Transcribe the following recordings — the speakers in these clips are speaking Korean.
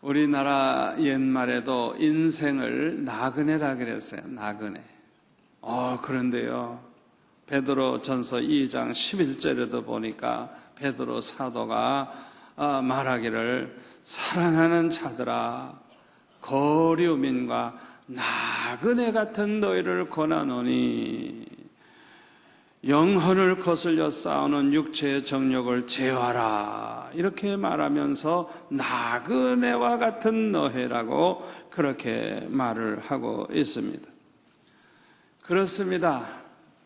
우리나라 옛말에도 인생을 나그네라 그랬어요. 나그네. 그런데요, 베드로전서 2장 11절에도 보니까 베드로 사도가 말하기를, 사랑하는 자들아, 거류민과 나그네 같은 너희를 권하노니 영혼을 거슬려 싸우는 육체의 정욕을 제어하라, 이렇게 말하면서 나그네와 같은 너희라고 그렇게 말을 하고 있습니다. 그렇습니다.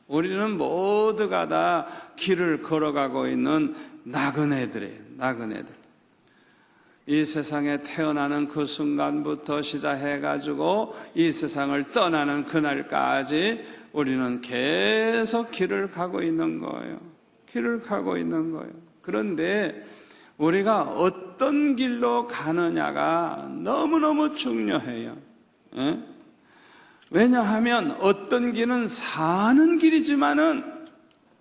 우리는 모두가 다 길을 걸어가고 있는 나그네들이에요. 나그네들. 이 세상에 태어나는 그 순간부터 시작해가지고 이 세상을 떠나는 그날까지 우리는 계속 길을 가고 있는 거예요. 길을 가고 있는 거예요. 그런데 우리가 어떤 길로 가느냐가 너무너무 중요해요. 왜냐하면 어떤 길은 사는 길이지만은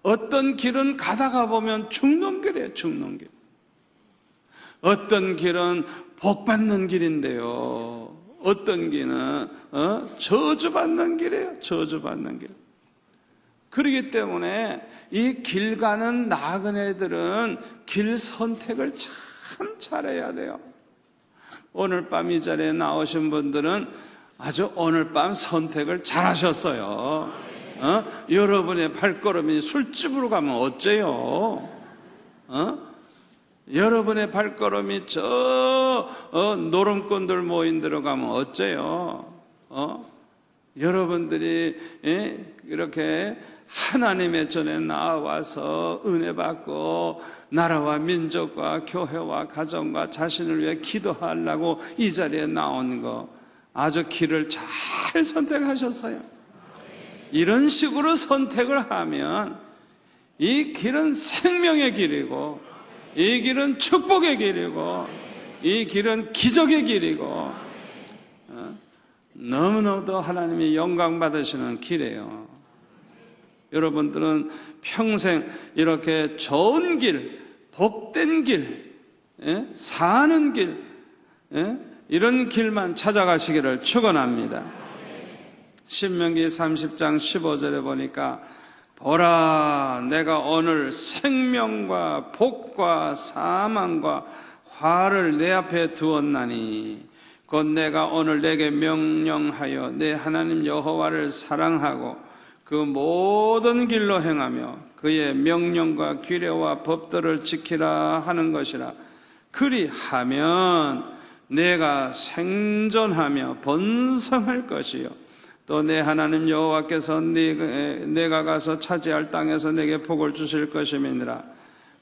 어떤 길은 가다가 보면 죽는 길이에요. 죽는 길. 어떤 길은 복받는 길인데요, 어떤 길은 저주받는 길이에요. 저주받는 길. 그렇기 때문에 이 길 가는 나그네들은 길 선택을 참 잘해야 돼요. 오늘 밤 이 자리에 나오신 분들은 아주 오늘 밤 선택을 잘하셨어요. 여러분의 발걸음이 술집으로 가면 어째요? 여러분의 발걸음이 저 노름꾼들 모임 들어가면 어째요? 여러분들이 이렇게 하나님의 전에 나와서 은혜 받고 나라와 민족과 교회와 가정과 자신을 위해 기도하려고 이 자리에 나온 거, 아주 길을 잘 선택하셨어요. 이런 식으로 선택을 하면 이 길은 생명의 길이고, 이 길은 축복의 길이고, 이 길은 기적의 길이고, 너무너무 하나님이 영광 받으시는 길이에요. 여러분들은 평생 이렇게 좋은 길, 복된 길, 사는 길, 이런 길만 찾아가시기를 축원합니다. 신명기 30장 15절에 보니까, 보라, 내가 오늘 생명과 복과 사망과 화를 내 앞에 두었나니 곧 내가 오늘 내게 명령하여 내 하나님 여호와를 사랑하고 그 모든 길로 행하며 그의 명령과 규례와 법도를 지키라 하는 것이라. 그리하면 내가 생존하며 번성할 것이요 또 내 하나님 여호와께서 내가 가서 차지할 땅에서 내게 복을 주실 것임이니라.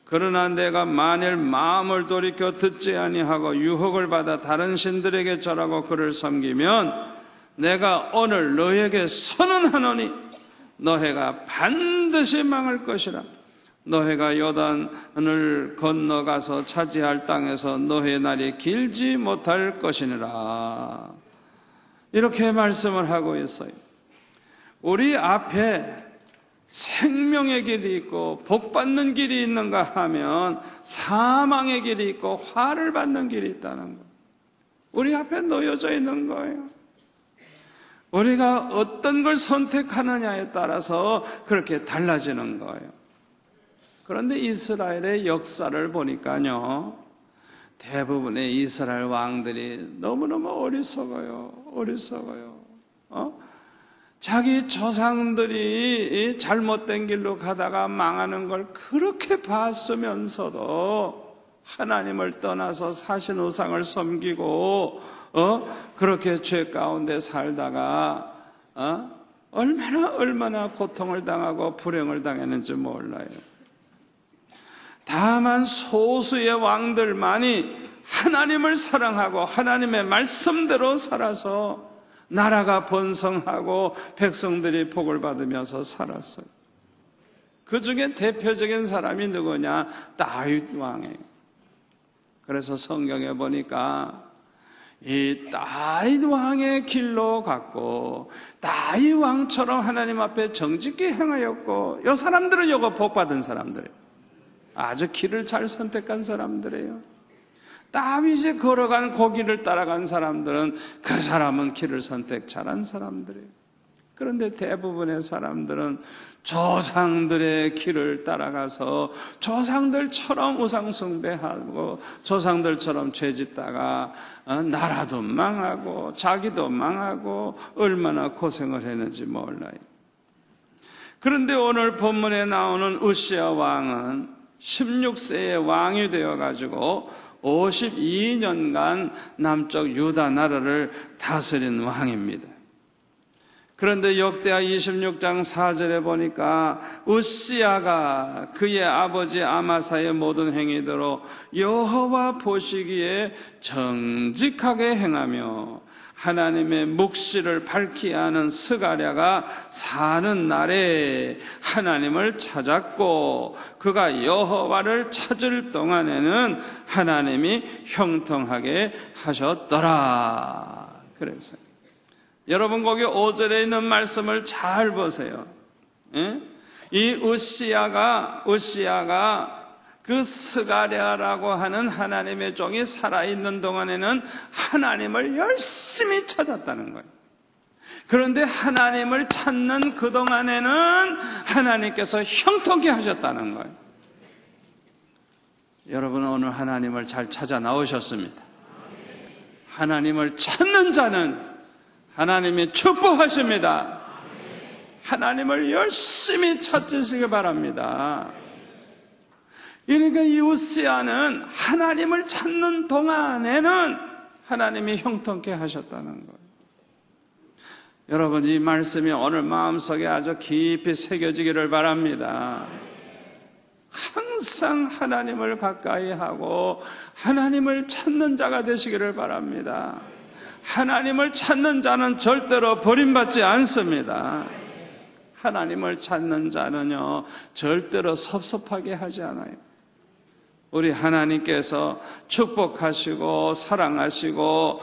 그러나 내가 만일 마음을 돌이켜 듣지 아니하고 유혹을 받아 다른 신들에게 절하고 그를 섬기면 내가 오늘 너에게 선언하노니 너희가 반드시 망할 것이라. 너희가 요단을 건너가서 차지할 땅에서 너희의 날이 길지 못할 것이니라. 이렇게 말씀을 하고 있어요. 우리 앞에 생명의 길이 있고 복받는 길이 있는가 하면 사망의 길이 있고 화를 받는 길이 있다는 거, 우리 앞에 놓여져 있는 거예요. 우리가 어떤 걸 선택하느냐에 따라서 그렇게 달라지는 거예요. 그런데 이스라엘의 역사를 보니까요, 대부분의 이스라엘 왕들이 너무너무 어리석어요. 자기 조상들이 잘못된 길로 가다가 망하는 걸 그렇게 봤으면서도 하나님을 떠나서 사신 우상을 섬기고 그렇게 죄 가운데 살다가 얼마나 고통을 당하고 불행을 당했는지 몰라요. 다만 소수의 왕들만이 하나님을 사랑하고 하나님의 말씀대로 살아서 나라가 번성하고 백성들이 복을 받으면서 살았어요. 그 중에 대표적인 사람이 누구냐? 다윗 왕이에요. 그래서 성경에 보니까 이 다윗 왕의 길로 갔고 다윗 왕처럼 하나님 앞에 정직히 행하였고, 이 사람들은 요거 복 받은 사람들이에요. 아주 길을 잘 선택한 사람들이에요. 다윗이 걸어간 그 길을 따라간 사람들은 그 사람은 길을 선택 잘한 사람들이에요. 그런데 대부분의 사람들은 조상들의 길을 따라가서 조상들처럼 우상숭배하고 조상들처럼 죄짓다가 나라도 망하고 자기도 망하고 얼마나 고생을 했는지 몰라요. 그런데 오늘 본문에 나오는 우시야 왕은 16세의 왕이 되어가지고 52년간 남쪽 유다 나라를 다스린 왕입니다. 그런데 역대하 26장 4절에 보니까 우시야가 그의 아버지 아마사의 모든 행위대로 여호와 보시기에 정직하게 행하며 하나님의 묵시를 밝히 하는 스가랴가 사는 날에 하나님을 찾았고 그가 여호와를 찾을 동안에는 하나님이 형통하게 하셨더라. 그래서 여러분 거기 5절에 있는 말씀을 잘 보세요. 이 우시야가 그 스가랴라고 하는 하나님의 종이 살아있는 동안에는 하나님을 열심히 찾았다는 거예요. 그런데 하나님을 찾는 그 동안에는 하나님께서 형통케 하셨다는 거예요. 여러분 오늘 하나님을 잘 찾아 나오셨습니다. 하나님을 찾는 자는 하나님이 축복하십니다. 하나님을 열심히 찾으시기 바랍니다. 그러니까 이 우시야는 하나님을 찾는 동안에는 하나님이 형통케 하셨다는 거예요. 여러분 이 말씀이 오늘 마음속에 아주 깊이 새겨지기를 바랍니다. 항상 하나님을 가까이 하고 하나님을 찾는 자가 되시기를 바랍니다. 하나님을 찾는 자는 절대로 버림받지 않습니다. 하나님을 찾는 자는요 절대로 섭섭하게 하지 않아요. 우리 하나님께서 축복하시고 사랑하시고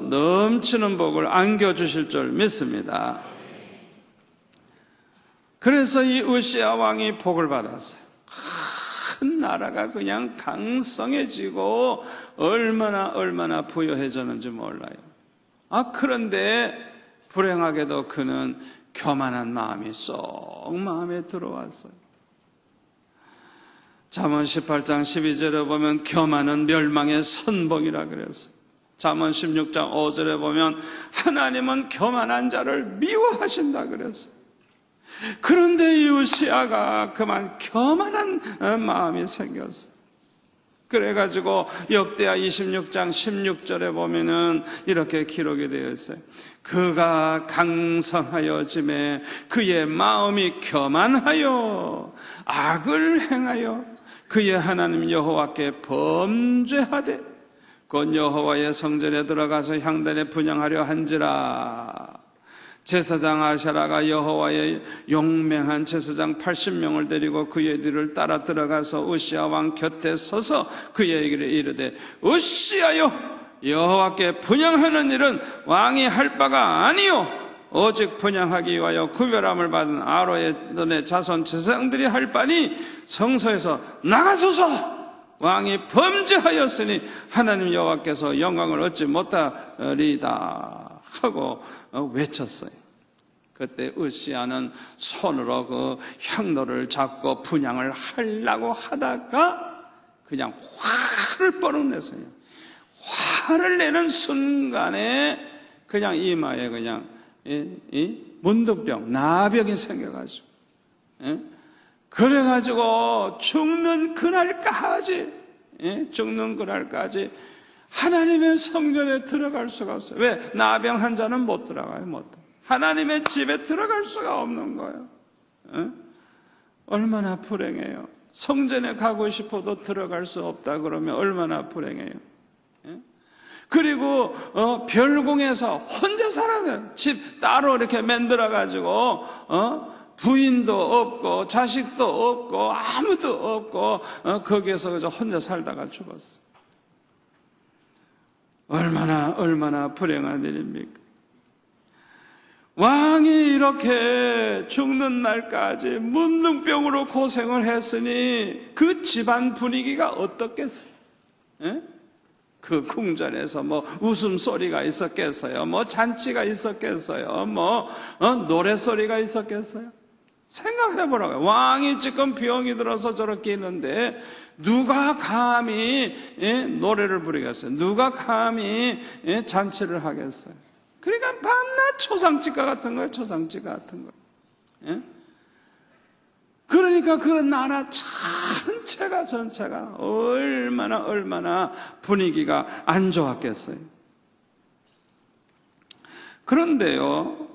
넘치는 복을 안겨주실 줄 믿습니다. 그래서 이 우시야 왕이 복을 받았어요. 큰 나라가 그냥 강성해지고 얼마나 부유해졌는지 몰라요. 그런데 불행하게도 그는 교만한 마음이 쏙 마음에 들어왔어요. 잠언 18장 12절에 보면 교만은 멸망의 선봉이라 그랬어요. 잠언 16장 5절에 보면 하나님은 교만한 자를 미워하신다 그랬어요. 그런데 이 우시야가 그만 교만한 마음이 생겼어요. 그래가지고 역대하 26장 16절에 보면은 이렇게 기록이 되어 있어요. 그가 강성하여짐에 그의 마음이 교만하여 악을 행하여 그의 하나님 여호와께 범죄하되 곧 여호와의 성전에 들어가서 향단에 분향하려 한지라. 제사장 아샤라가 여호와의 용맹한 제사장 80명을 데리고 그의 뒤를 따라 들어가서 우시야 왕 곁에 서서 그에게 이르되 우시야여 여호와께 분향하는 일은 왕이 할 바가 아니요 오직 분향하기 위하여 구별함을 받은 아론의 자손 제사장들이 할 바니 성소에서 나가소서. 왕이 범죄하였으니 하나님 여호와께서 영광을 얻지 못하리다 하고 외쳤어요. 그때 우시야는 손으로 그 향로를 잡고 분향을 하려고 하다가 그냥 화를 뻗어냈어요. 화를 내는 순간에 그냥 이마에 그냥 문둥병, 나병이 생겨가지고 그래가지고 죽는 그날까지 하나님의 성전에 들어갈 수가 없어요. 왜? 나병 환자는 못 들어가요. 못 들어가요. 하나님의 집에 들어갈 수가 없는 거예요. 얼마나 불행해요. 성전에 가고 싶어도 들어갈 수 없다 그러면 얼마나 불행해요. 그리고 별궁에서 혼자 살아요. 집 따로 이렇게 만들어가지고 부인도 없고 자식도 없고 아무도 없고 거기에서 그저 혼자 살다가 죽었어요. 얼마나 불행한 일입니까? 왕이 이렇게 죽는 날까지 문둥병으로 고생을 했으니 그 집안 분위기가 어떻겠어요? 예? 그 궁전에서 뭐 웃음소리가 있었겠어요? 뭐 잔치가 있었겠어요? 뭐 노래소리가 있었겠어요? 생각해보라고요. 왕이 지금 병이 들어서 저렇게 있는데 누가 감히 노래를 부르겠어요? 누가 감히 잔치를 하겠어요? 그러니까 밤낮 초상집과 같은 거예요. 초상집 같은 거예요. 그러니까 그 나라 전체가 얼마나 분위기가 안 좋았겠어요. 그런데요,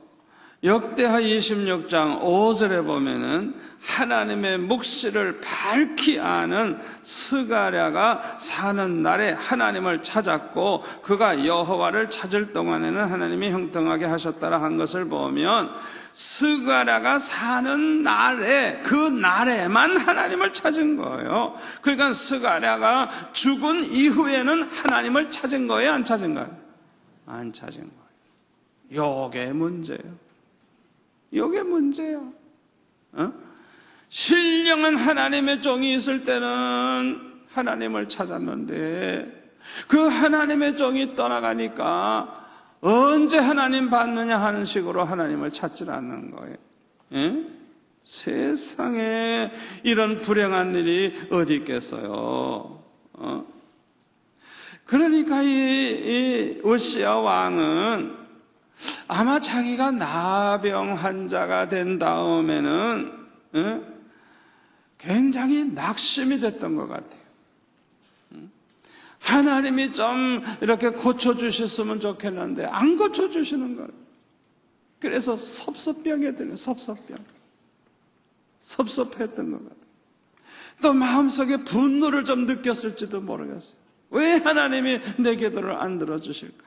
역대하 26장 5절에 보면은 하나님의 묵시를 밝히 아는 스가랴가 사는 날에 하나님을 찾았고 그가 여호와를 찾을 동안에는 하나님이 형통하게 하셨다라 한 것을 보면 스가랴가 사는 날에 그 날에만 하나님을 찾은 거예요. 그러니까 스가랴가 죽은 이후에는 하나님을 찾은 거예요? 안 찾은 거예요? 안 찾은 거예요. 요게 문제예요. 이게 문제야. 신령한 하나님의 종이 있을 때는 하나님을 찾았는데 그 하나님의 종이 떠나가니까 언제 하나님 받느냐 하는 식으로 하나님을 찾지 않는 거예요. 세상에 이런 불행한 일이 어디 있겠어요. 그러니까 이 우시야 왕은 아마 자기가 나병 환자가 된 다음에는 굉장히 낙심이 됐던 것 같아요. 하나님이 좀 이렇게 고쳐주셨으면 좋겠는데 안 고쳐주시는 거예요. 그래서 섭섭병에 들어요. 섭섭했던 것 같아요. 또 마음속에 분노를 좀 느꼈을지도 모르겠어요. 왜 하나님이 내 기도를 안 들어주실까?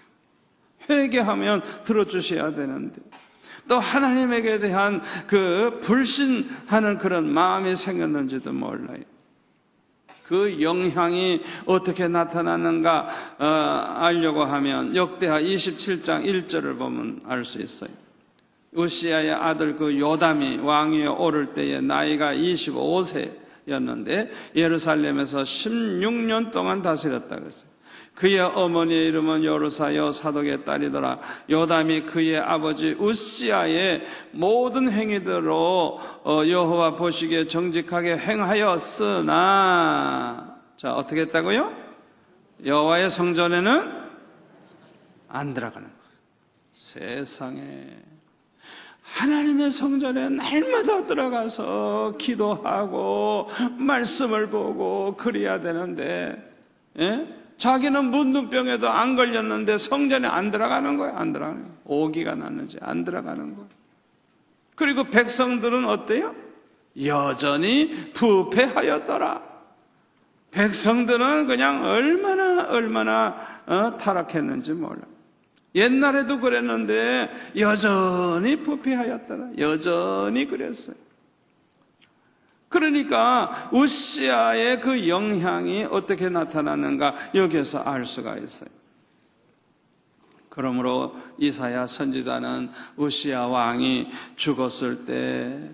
회개하면 들어주셔야 되는데 또 하나님에게 대한 그 불신하는 그런 마음이 생겼는지도 몰라요. 그 영향이 어떻게 나타나는가 알려고 하면 역대하 27장 1절을 보면 알 수 있어요. 우시야의 아들 그 요담이 왕위에 오를 때에 나이가 25세였는데 예루살렘에서 16년 동안 다스렸다 그랬어요. 그의 어머니의 이름은 여루사여 사독의 딸이더라. 요담이 그의 아버지 우시야의 모든 행위대로 여호와 보시기에 정직하게 행하였으나, 자, 어떻게 했다고요? 여호와의 성전에는 안 들어가는 거예요. 세상에, 하나님의 성전에 날마다 들어가서 기도하고 말씀을 보고 그래야 되는데, 자기는 문둥병에도 안 걸렸는데 성전에 안 들어가는 거예요. 안 들어가는 거예요. 오기가 났는지 안 들어가는 거예요. 그리고 백성들은 어때요? 여전히 부패하였더라. 백성들은 그냥 얼마나 타락했는지 몰라. 옛날에도 그랬는데 여전히 부패하였더라. 여전히 그랬어요. 그러니까 우시야의 그 영향이 어떻게 나타나는가 여기에서 알 수가 있어요. 그러므로 이사야 선지자는 우시야 왕이 죽었을 때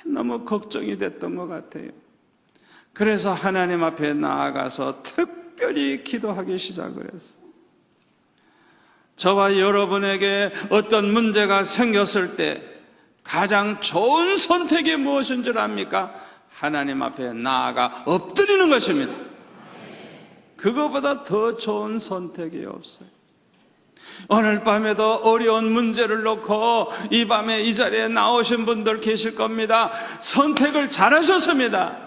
너무 걱정이 됐던 것 같아요. 그래서 하나님 앞에 나아가서 특별히 기도하기 시작을 했어요. 저와 여러분에게 어떤 문제가 생겼을 때 가장 좋은 선택이 무엇인 줄 압니까? 하나님 앞에 나아가 엎드리는 것입니다. 그거보다 더 좋은 선택이 없어요. 오늘 밤에도 어려운 문제를 놓고 이 밤에 이 자리에 나오신 분들 계실 겁니다. 선택을 잘하셨습니다.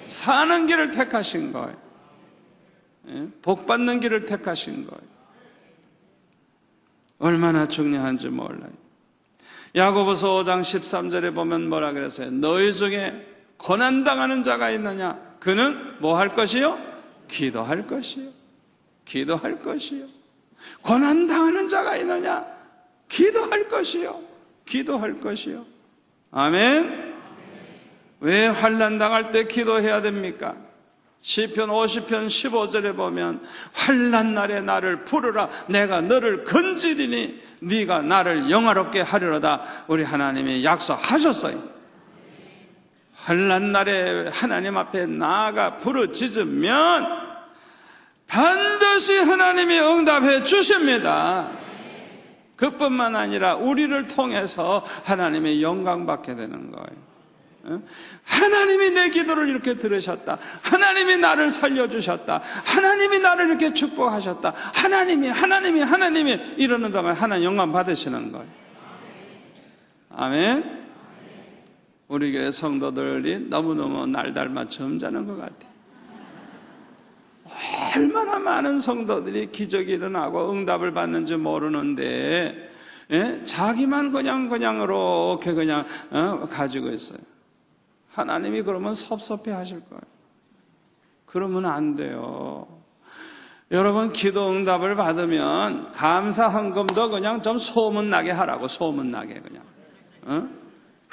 사는 길을 택하신 거예요. 복 받는 길을 택하신 거예요. 얼마나 중요한지 몰라요. 야고보서 5장 13절에 보면 뭐라 그랬어요? 너희 중에 고난당하는 자가 있느냐? 그는 뭐 할 것이요? 기도할 것이요. 기도할 것이요. 고난당하는 자가 있느냐? 기도할 것이요. 기도할 것이요. 아멘. 왜 환난 당할 때 기도해야 됩니까? 시편 50편 15절에 보면 환난 날에 나를 부르라 내가 너를 건지리니 네가 나를 영화롭게 하리로다 우리 하나님이 약속하셨어요. 환난 날에 하나님 앞에 나아가 부르짖으면 반드시 하나님이 응답해 주십니다. 그뿐만 아니라 우리를 통해서 하나님의 영광 받게 되는 거예요. 하나님이 내 기도를 이렇게 들으셨다. 하나님이 나를 살려주셨다. 하나님이 나를 이렇게 축복하셨다. 하나님이 이러는 동안 하나님 영광 받으시는 거예요. 아멘. 우리 교회 성도들이 너무너무 날 닮아 점잖은 것 같아요. 얼마나 많은 성도들이 기적이 일어나고 응답을 받는지 모르는데, 자기만 그냥 이렇게 가지고 있어요. 하나님이 그러면 섭섭해 하실 거예요. 그러면 안 돼요. 여러분, 기도 응답을 받으면 감사 헌금도 그냥 좀 소문나게 하라고, 소문나게 그냥.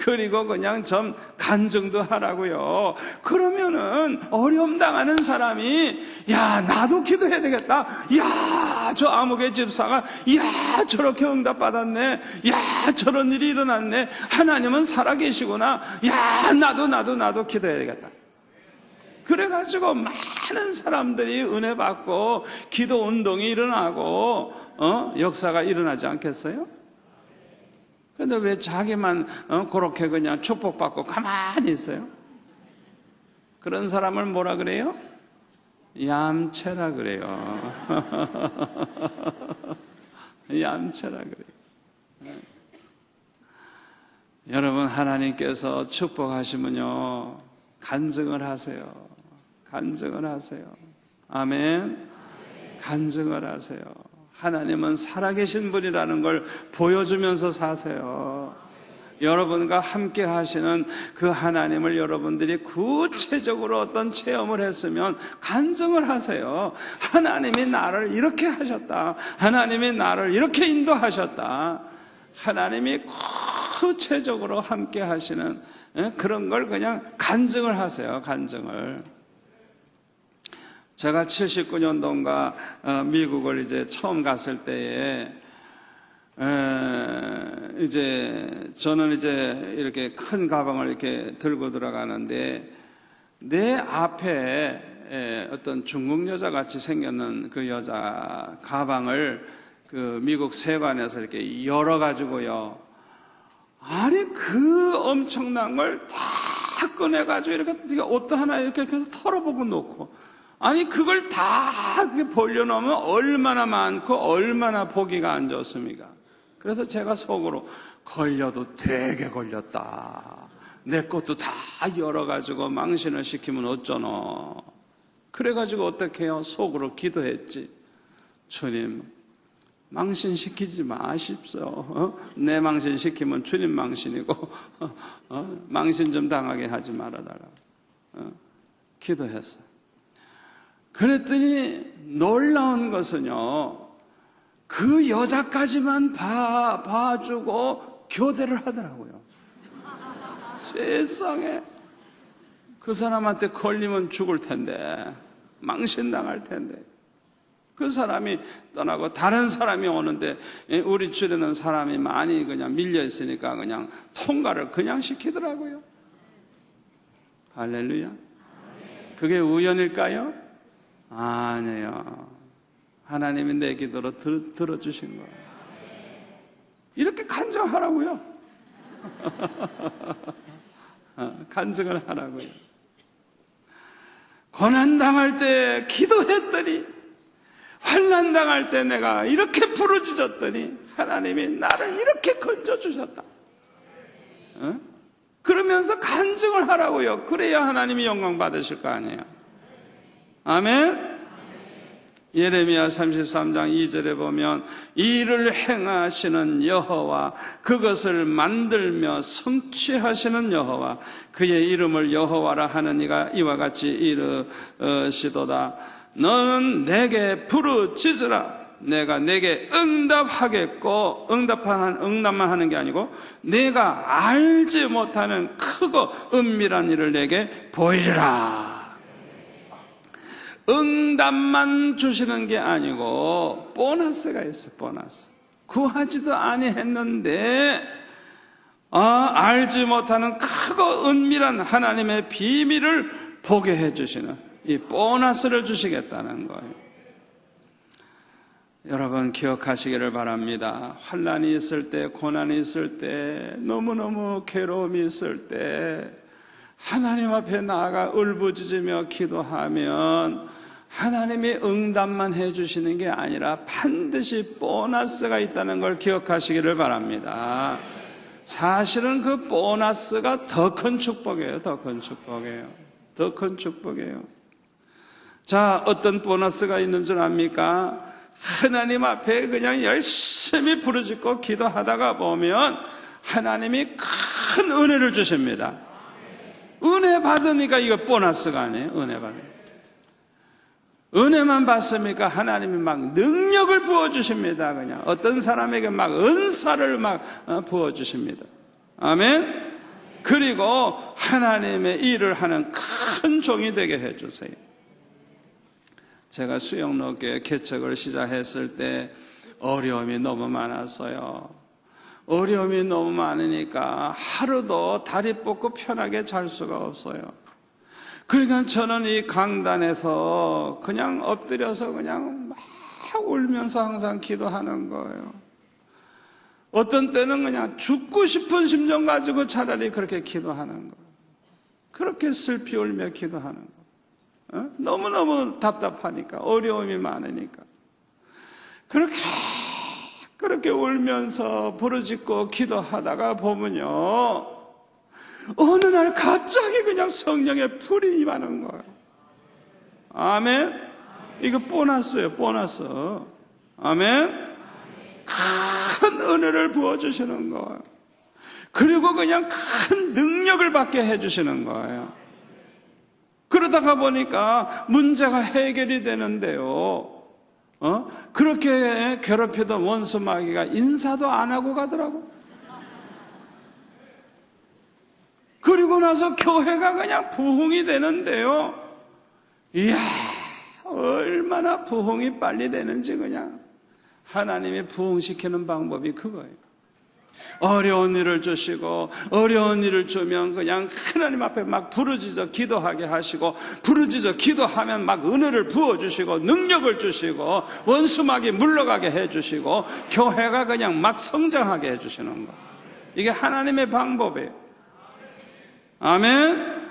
그리고 그냥 좀 간증도 하라고요. 그러면은 어려움 당하는 사람이 야, 나도 기도해야 되겠다. 야, 저 아무개 집사가 야, 저렇게 응답 받았네. 야, 저런 일이 일어났네. 하나님은 살아계시구나. 야, 나도 기도해야 되겠다. 그래가지고 많은 사람들이 은혜 받고 기도 운동이 일어나고 역사가 일어나지 않겠어요? 근데 왜 자기만 그렇게 그냥 축복받고 가만히 있어요? 그런 사람을 뭐라 그래요? 얌체라 그래요. 얌체라 그래요. 여러분, 하나님께서 축복하시면요, 간증을 하세요. 간증을 하세요. 아멘. 간증을 하세요. 하나님은 살아계신 분이라는 걸 보여주면서 사세요. 여러분과 함께 하시는 그 하나님을 여러분들이 구체적으로 어떤 체험을 했으면 간증을 하세요. 하나님이 나를 이렇게 하셨다. 하나님이 나를 이렇게 인도하셨다. 하나님이 구체적으로 함께 하시는 그런 걸 그냥 간증을 하세요. 간증을. 제가 79년도인가 미국을 이제 처음 갔을 때에 이제 저는 이제 이렇게 큰 가방을 이렇게 들고 들어가는데 내 앞에 어떤 중국 여자 같이 생겼는 그 여자 가방을 그 미국 세관에서 이렇게 열어가지고요. 아니 그 엄청난 걸 다 꺼내가지고 이렇게 옷도 하나 이렇게 해서 털어보고 놓고 아니 그걸 다 벌려놓으면 얼마나 많고 얼마나 보기가 안 좋습니까? 그래서 제가 속으로 걸려도 되게 걸렸다. 내 것도 다 열어가지고 망신을 시키면 어쩌노. 그래가지고 어떻게 해요? 속으로 기도했지. 주님, 망신시키지 마십시오. 내 망신시키면 주님 망신이고 망신 좀 당하게 하지 말아달라. 기도했어요. 그랬더니 놀라운 것은요, 그 여자까지만 봐주고 교대를 하더라고요. 세상에, 그 사람한테 걸리면 죽을 텐데, 망신당할 텐데, 그 사람이 떠나고 다른 사람이 오는데 우리 주변에는 사람이 많이 그냥 밀려 있으니까 그냥 통과를 그냥 시키더라고요. 할렐루야. 그게 우연일까요? 아니에요. 하나님이 내 기도로 들어주신 거예요. 이렇게 간증하라고요. 간증을 하라고요. 고난당할 때 기도했더니, 환난당할 때 내가 이렇게 부르짖었더니 하나님이 나를 이렇게 건져주셨다. 그러면서 간증을 하라고요. 그래야 하나님이 영광 받으실 거 아니에요. 아멘. 예레미야 33장 2절에 보면 이 일을 행하시는 여호와, 그것을 만들며 성취하시는 여호와, 그의 이름을 여호와라 하는 이가 이와 같이 이르시도다. 너는 내게 부르짖으라. 내가 내게 응답하겠고, 응답만 하는 게 아니고 내가 알지 못하는 크고 은밀한 일을 내게 보이리라. 응답만 주시는 게 아니고 보너스가 있어요. 보너스. 구하지도 아니했는데 알지 못하는 크고 은밀한 하나님의 비밀을 보게 해주시는 이 보너스를 주시겠다는 거예요. 여러분 기억하시기를 바랍니다. 환난이 있을 때, 고난이 있을 때, 너무너무 괴로움이 있을 때 하나님 앞에 나아가 울부짖으며 기도하면 하나님이 응답만 해주시는 게 아니라 반드시 보너스가 있다는 걸 기억하시기를 바랍니다. 사실은 그 보너스가 더 큰 축복이에요. 더 큰 축복이에요. 더 큰 축복이에요. 자, 어떤 보너스가 있는 줄 압니까? 하나님 앞에 그냥 열심히 부르짖고 기도하다가 보면 하나님이 큰 은혜를 주십니다. 은혜 받으니까 이거 보너스가 아니에요. 은혜 받으니까. 은혜만 받습니까? 하나님이 막 능력을 부어주십니다. 그냥 어떤 사람에게 막 은사를 막 부어주십니다. 아멘. 그리고 하나님의 일을 하는 큰 종이 되게 해주세요. 제가 수영로교회 개척을 시작했을 때 어려움이 너무 많았어요. 어려움이 너무 많으니까 하루도 다리 뻗고 편하게 잘 수가 없어요. 그러니까 저는 이 강단에서 그냥 엎드려서 그냥 막 울면서 항상 기도하는 거예요. 어떤 때는 그냥 죽고 싶은 심정 가지고 차라리 그렇게 기도하는 거예요. 그렇게 슬피 울며 기도하는 거예요. 너무너무 답답하니까, 어려움이 많으니까. 그렇게 울면서 부르짖고 기도하다가 보면요, 어느 날 갑자기 그냥 성령의 불이 임하는 거예요. 아멘. 이거 보너스예요. 보너스. 아멘. 큰 은혜를 부어주시는 거예요. 그리고 그냥 큰 능력을 받게 해주시는 거예요. 그러다가 보니까 문제가 해결이 되는데요, 그렇게 괴롭히던 원수 마귀가 인사도 안 하고 가더라고. 그리고 나서 교회가 그냥 부흥이 되는데요, 이야, 얼마나 부흥이 빨리 되는지. 그냥 하나님이 부흥시키는 방법이 그거예요. 어려운 일을 주시고, 어려운 일을 주면 그냥 하나님 앞에 막 부르짖어 기도하게 하시고, 부르짖어 기도하면 막 은혜를 부어주시고 능력을 주시고 원수막이 물러가게 해주시고 교회가 그냥 막 성장하게 해주시는 거. 이게 하나님의 방법이에요. 아멘.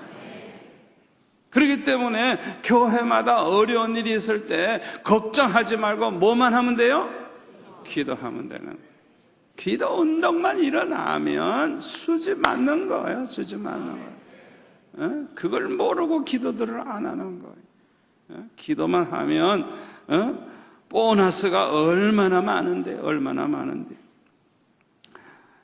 그렇기 때문에 교회마다 어려운 일이 있을 때 걱정하지 말고 뭐만 하면 돼요? 기도하면 되는 거예요. 기도 운동만 일어나면 수지 맞는 거예요. 수지 맞는 거예요. 그걸 모르고 기도들을 안 하는 거예요. 기도만 하면 보너스가 얼마나 많은데, 얼마나 많은데.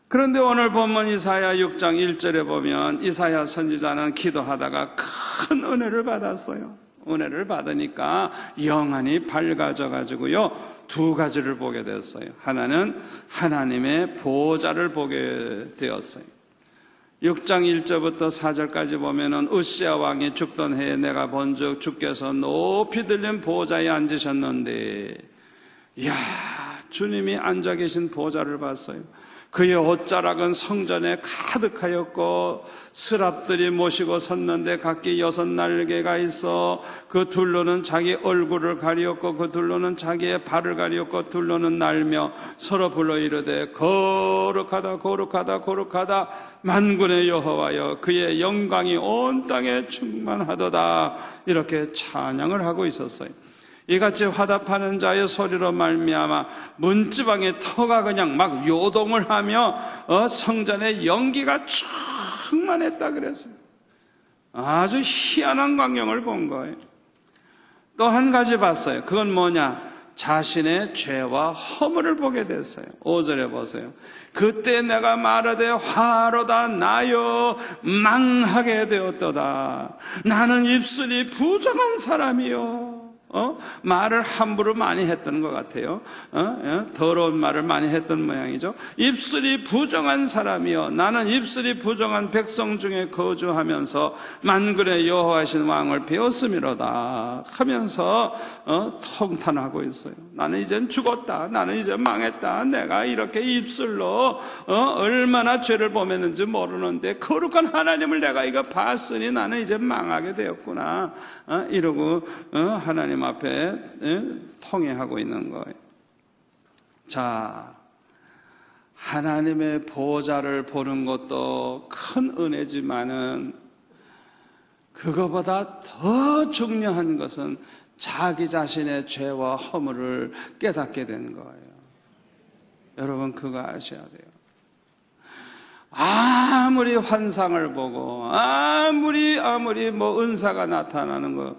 그런데 오늘 본문 이사야 6장 1절에 보면 이사야 선지자는 기도하다가 큰 은혜를 받았어요. 은혜를 받으니까 영안이 밝아져 가지고요, 두 가지를 보게 됐어요. 하나는 하나님의 보좌를 보게 되었어요. 6장 1절부터 4절까지 보면은 우시야 왕이 죽던 해에 내가 본즉 주께서 높이 들린 보좌에 앉으셨는데, 이야, 주님이 앉아 계신 보좌를 봤어요. 그의 옷자락은 성전에 가득하였고 스랍들이 모시고 섰는데 각기 6날개가 있어 그 둘로는 자기 얼굴을 가리었고 그 둘로는 자기의 발을 가리었고 둘로는 날며 서로 불러 이르되 거룩하다 거룩하다 거룩하다 만군의 여호와여, 그의 영광이 온 땅에 충만하도다. 이렇게 찬양을 하고 있었어요. 이같이 화답하는 자의 소리로 말미암아 문지방의 터가 그냥 막 요동을 하며 성전의 연기가 충만했다 그랬어요. 아주 희한한 광경을 본 거예요. 또 한 가지 봤어요. 그건 뭐냐? 자신의 죄와 허물을 보게 됐어요. 5절에 보세요. 그때 내가 말하되 화로다 나여 망하게 되었도다. 나는 입술이 부정한 사람이요. 말을 함부로 많이 했던 것 같아요. 더러운 말을 많이 했던 모양이죠. 입술이 부정한 사람이여 나는 입술이 부정한 백성 중에 거주하면서 만군의 여호와신 왕을 배웠음이로다 하면서 통탄하고 있어요. 나는 이젠 죽었다. 나는 이제 망했다. 내가 이렇게 입술로 얼마나 죄를 범했는지 모르는데 거룩한 하나님을 내가 이거 봤으니 나는 이제 망하게 되었구나. 이러고 하나님 앞에 통회하고 있는 거예요. 자, 하나님의 보좌를 보는 것도 큰 은혜지만은 그거보다 더 중요한 것은 자기 자신의 죄와 허물을 깨닫게 되는 거예요. 여러분 그거 아셔야 돼요. 아무리 환상을 보고 아무리 뭐 은사가 나타나는 거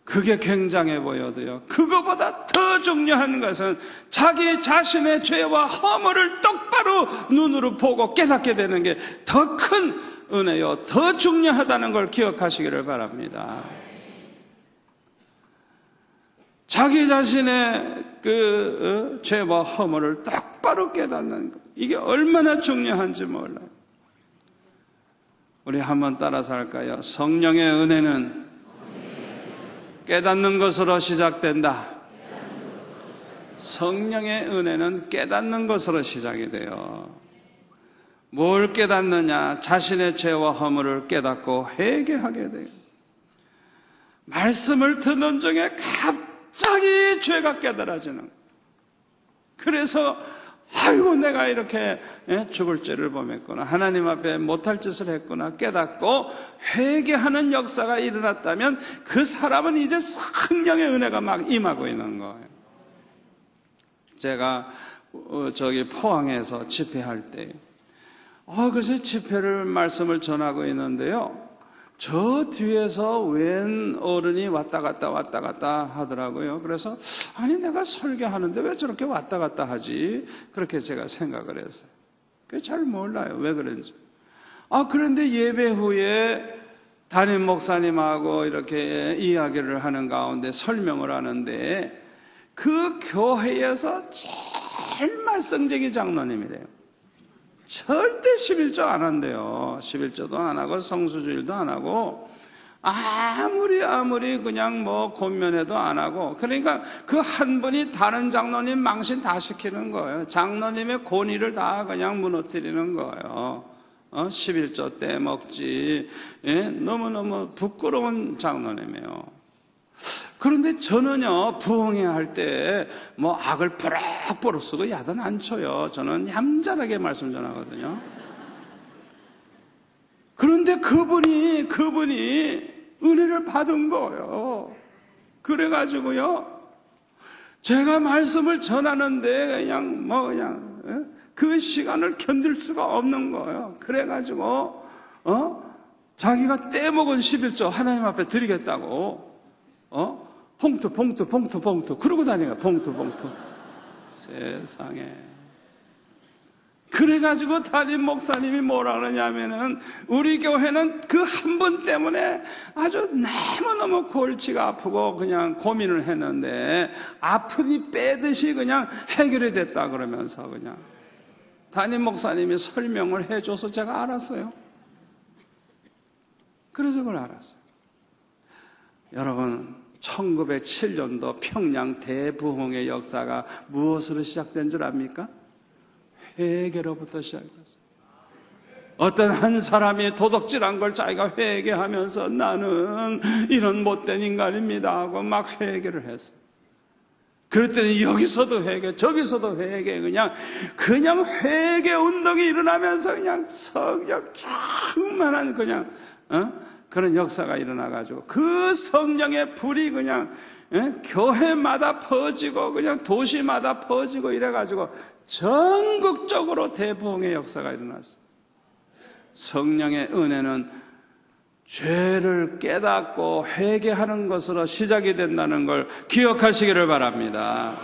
그게 굉장해 보여도요, 그거보다 더 중요한 것은 자기 자신의 죄와 허물을 똑바로 눈으로 보고 깨닫게 되는 게 더 큰 은혜요, 더 중요하다는 걸 기억하시기를 바랍니다. 자기 자신의 그 죄와 허물을 똑바로 깨닫는 것, 이게 얼마나 중요한지 몰라요. 우리 한번 따라서 할까요? 성령의 은혜는 깨닫는 것으로 시작된다. 성령의 은혜는 깨닫는 것으로 시작이 돼요. 뭘 깨닫느냐? 자신의 죄와 허물을 깨닫고 회개하게 돼요. 말씀을 듣는 중에 갑자기 죄가 깨달아지는 거예요. 그래서 아이고 내가 이렇게 죽을 죄를 범했구나, 하나님 앞에 못할 짓을 했구나 깨닫고 회개하는 역사가 일어났다면 그 사람은 이제 성령의 은혜가 막 임하고 있는 거예요. 제가 저기 포항에서 집회할 때 그래서 집회를 말씀을 전하고 있는데요, 저 뒤에서 웬 어른이 왔다 갔다 하더라고요. 그래서 아니 내가 설교하는데 왜 저렇게 왔다 갔다 하지? 그렇게 제가 생각을 했어요. 그게 잘 몰라요, 왜 그런지. 그런데 예배 후에 담임 목사님하고 이렇게 이야기를 하는 가운데 설명을 하는데 그 교회에서 제일 말썽쟁이 장로님이래요. 절대 11조 안 한대요. 11조도 안 하고 성수주일도 안 하고 아무리 그냥 뭐 권면회도 안 하고, 그러니까 그 한 분이 다른 장로님 망신 다 시키는 거예요. 장로님의 권위를 다 그냥 무너뜨리는 거예요. 11조 때 먹지. 너무너무 부끄러운 장로님이에요. 그런데 저는요, 부흥회 할 때 뭐 악을 뿌락뿌락 쓰고 야단 안 쳐요. 저는 얌전하게 말씀 전하거든요. 그런데 그분이 은혜를 받은 거예요. 그래가지고요, 제가 말씀을 전하는데 그냥 그 시간을 견딜 수가 없는 거예요. 그래가지고 자기가 떼먹은 11조 하나님 앞에 드리겠다고 봉투 그러고 다니가 봉투 세상에. 그래가지고 담임 목사님이 뭐라 그러냐면은 우리 교회는 그 한 분 때문에 아주 너무너무 골치가 아프고 그냥 고민을 했는데 아프니 빼듯이 그냥 해결이 됐다 그러면서 그냥 담임 목사님이 설명을 해줘서 제가 알았어요. 그래서 그걸 알았어요. 여러분, 1907년도 평양 대부흥의 역사가 무엇으로 시작된 줄 압니까? 회개로부터 시작됐어요. 어떤 한 사람이 도둑질한 걸 자기가 회개하면서 나는 이런 못된 인간입니다 하고 막 회개를 했어요. 그랬더니 여기서도 회개, 저기서도 회개, 그냥 회개 운동이 일어나면서 그냥 성령 충만한 그런 역사가 일어나가지고 그 성령의 불이 그냥 교회마다 퍼지고 그냥 도시마다 퍼지고 이래가지고 전국적으로 대부흥의 역사가 일어났어요. 성령의 은혜는 죄를 깨닫고 회개하는 것으로 시작이 된다는 걸 기억하시기를 바랍니다.